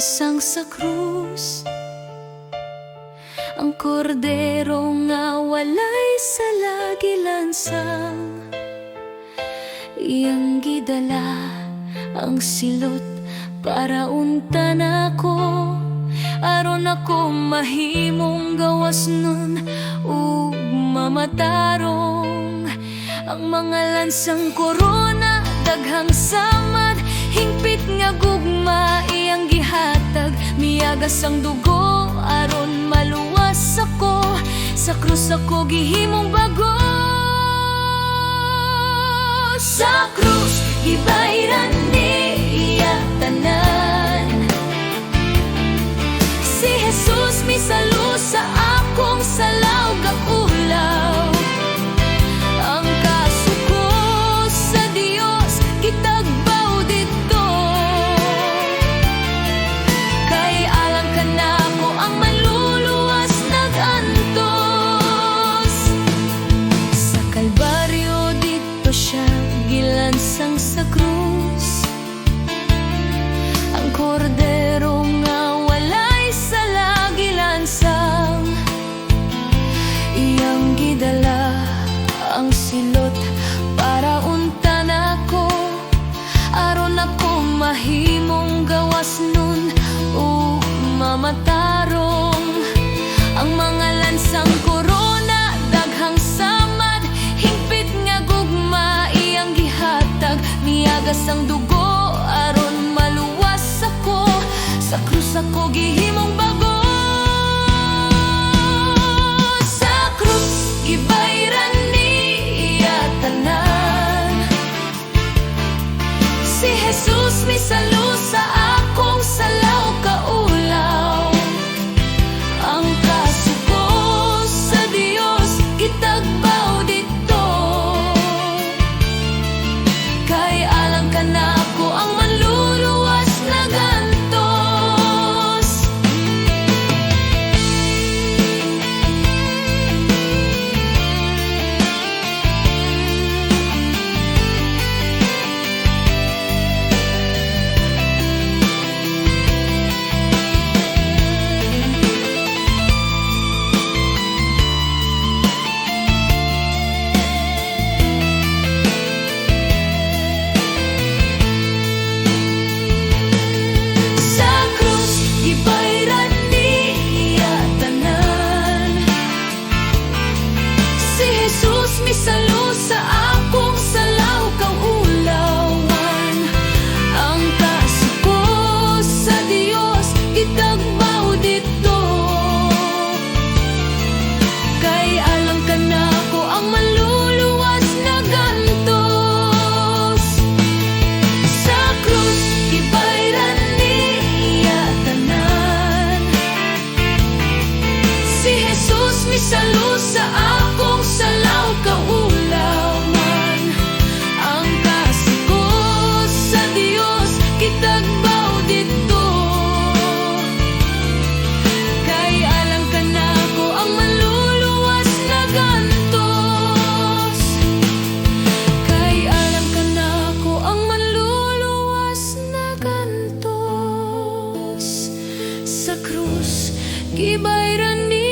gilansang sa krus. Ang kordero nga walay sala gilansang, iyang gidala ang silot para untan ako, aron ako mahimong gawas nun ug mamatarong. Ang mga lansang korona daghang samad, hingpit nga gugma iyang gihatag. Miyagas ang dugo aron maluwas ako, sa krus ako gihimong bago. Sa krus gibayran niya tanan, si Jesus misalo sa akong salaw kaulaw. Ang kasuko sa Dios kitagbaw dito, kay alang ka na mo ang maluluwas nagantos. Sa Kalbaryo dito siya gilansang sa krus, ang kordero nga walay sala gilansang, iyang gidala ang silot para untan ako, aron ako mahimong gawas nun ug mamatarong. Ang mga lansang korona daghang samad, hingpit nga gugma iyang gihatag. Miyagas ang dugo aron maluwas ako, sa krus ako gihimong bago. Sa krus gibayran niya tanan, si Jesus misalo sa akong salaw kaulaw. Ang kasuko sa Dios kitagbaw dito, kay alang ka na ako ang manluluwas na gantos. Sa krus gibayran niya tanan, si Jesus misalo sa akong salaw kaulawan. Ang kasuko sa Dios kitagbaw dito, kay alang ka na ako ang manluluwas na gantos. Sa krus gibayran niya tanan, si Jesus misalo sa akong salaw kaulawan. Ang kasuko sa Dios kitagbaw dito, kay alang ka na ako ang manluluwas na gantos. Kay alang ka na ako ang manluluwas na gantos. Sa krus gibayran niya